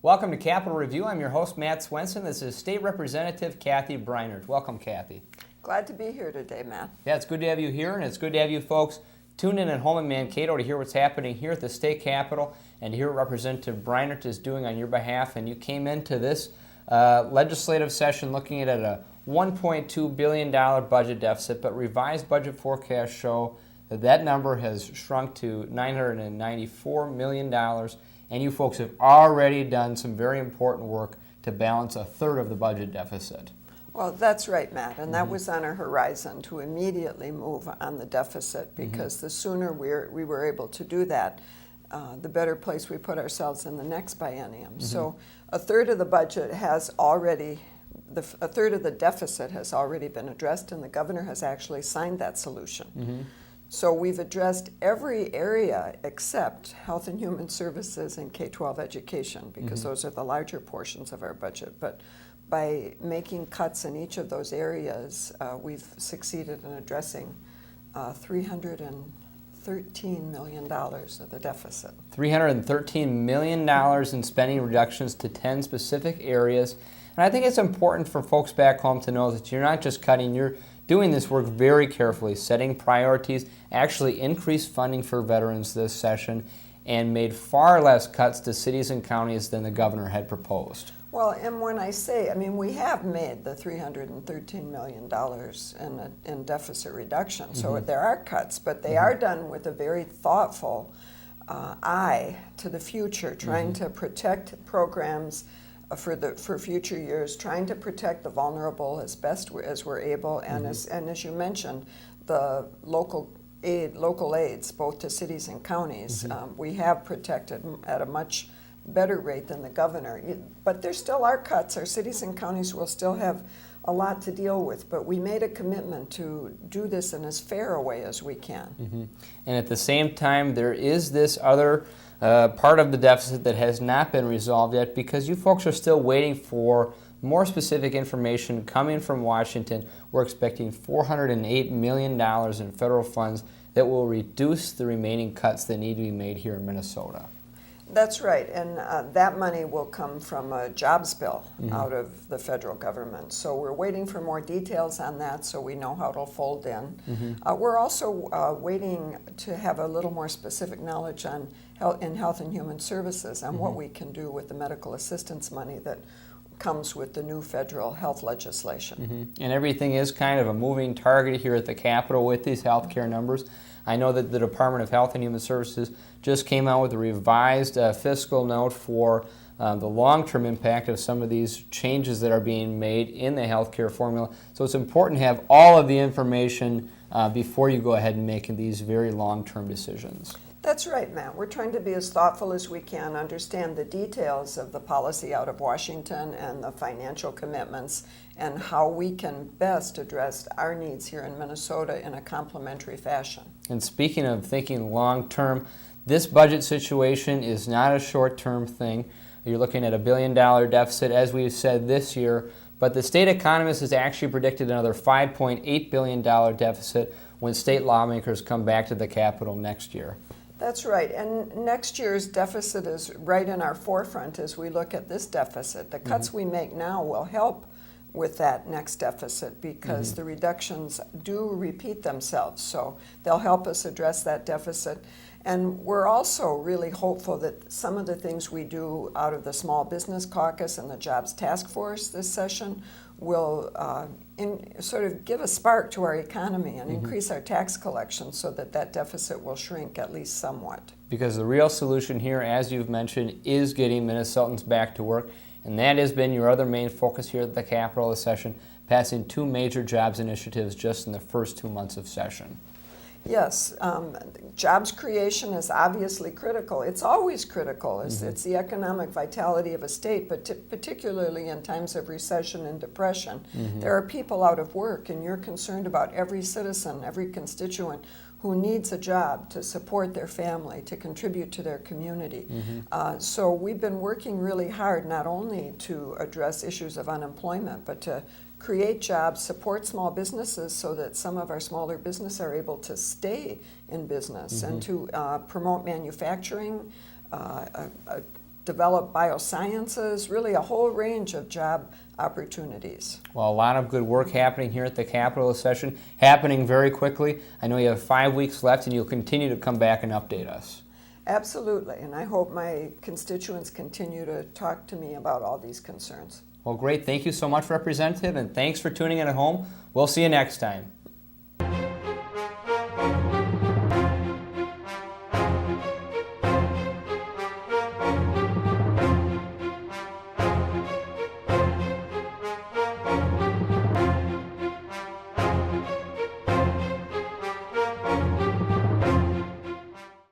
Welcome to Capitol Review. I'm your host, Matt Swenson. This is State Representative Kathy Brynaert. Welcome, Kathy. Glad to be here today, Matt. Yeah, it's good to have you here, and it's good to have you folks tune in at home in Mankato to hear what's happening here at the state capitol and to hear what Representative Brynaert is doing on your behalf. And you came into this legislative session looking at a $1.2 billion budget deficit, but revised budget forecasts show that that number has shrunk to $994 million. And you folks have already done some very important work to balance a third of the budget deficit. Well, that's right, Matt, and that was on our horizon to immediately move on the deficit, because the sooner we were able to do that, the better place we put ourselves in the next biennium. So a third of the budget has already, a third of the deficit has already been addressed, and the governor has actually signed that solution. So we've addressed every area except Health and Human Services and K-12 education, because those are the larger portions of our budget. But by making cuts in each of those areas, we've succeeded in addressing $313 million of the deficit. $313 million in spending reductions to 10 specific areas. And I think it's important for folks back home to know that you're not just cutting, you're doing this work very carefully, setting priorities, actually increased funding for veterans this session, and made far less cuts to cities and counties than the governor had proposed. Well, and when I say, I mean, we have made the $313 million in deficit reduction, so there are cuts, but they are done with a very thoughtful eye to the future, trying to protect programs for future years, trying to protect the vulnerable as best as we're able, and as you mentioned, the local aids, both to cities and counties, we have protected at a much better rate than the governor. But there still are cuts. Our cities and counties will still have a lot to deal with, but we made a commitment to do this in as fair a way as we can. And at the same time, there is this other part of the deficit that has not been resolved yet, because you folks are still waiting for more specific information coming from Washington. We're expecting $408 million in federal funds that will reduce the remaining cuts that need to be made here in Minnesota. That's right, and that money will come from a jobs bill out of the federal government. So we're waiting for more details on that so we know how it'll fold in. We're also waiting to have a little more specific knowledge on Health and Human Services and what we can do with the medical assistance money that comes with the new federal health legislation. And everything is kind of a moving target here at the Capitol with these health care numbers. I know that the Department of Health and Human Services just came out with a revised fiscal note for the long-term impact of some of these changes that are being made in the healthcare formula. So it's important to have all of the information before you go ahead and make these very long-term decisions. That's right, Matt. We're trying to be as thoughtful as we can, understand the details of the policy out of Washington and the financial commitments, and how we can best address our needs here in Minnesota in a complementary fashion. And speaking of thinking long-term, this budget situation is not a short-term thing. You're looking at $1 billion deficit, as we've said this year, but the state economist has actually predicted another $5.8 billion deficit when state lawmakers come back to the Capitol next year. That's right, and next year's deficit is right in our forefront as we look at this deficit. The cuts we make now will help with that next deficit, because the reductions do repeat themselves, so they'll help us address that deficit. And we're also really hopeful that some of the things we do out of the Small Business Caucus and the Jobs Task Force this session will sort of give a spark to our economy and increase our tax collection so that that deficit will shrink at least somewhat. Because the real solution here, as you've mentioned, is getting Minnesotans back to work, and that has been your other main focus here at the Capitol this session, passing 2 major jobs initiatives just in the first 2 months of session. Yes, jobs creation is obviously critical. It's always critical. It's the economic vitality of a state, but particularly in times of recession and depression. There are people out of work, and you're concerned about every citizen, every constituent who needs a job to support their family, to contribute to their community. So we've been working really hard not only to address issues of unemployment, but to create jobs, support small businesses so that some of our smaller businesses are able to stay in business, and to promote manufacturing, develop biosciences, really a whole range of job opportunities. Well, a lot of good work happening here at the Capitol this session, happening very quickly. I know you have 5 weeks left and you'll continue to come back and update us. Absolutely, and I hope my constituents continue to talk to me about all these concerns. Well, great. Thank you so much, Representative, and thanks for tuning in at home. We'll see you next time.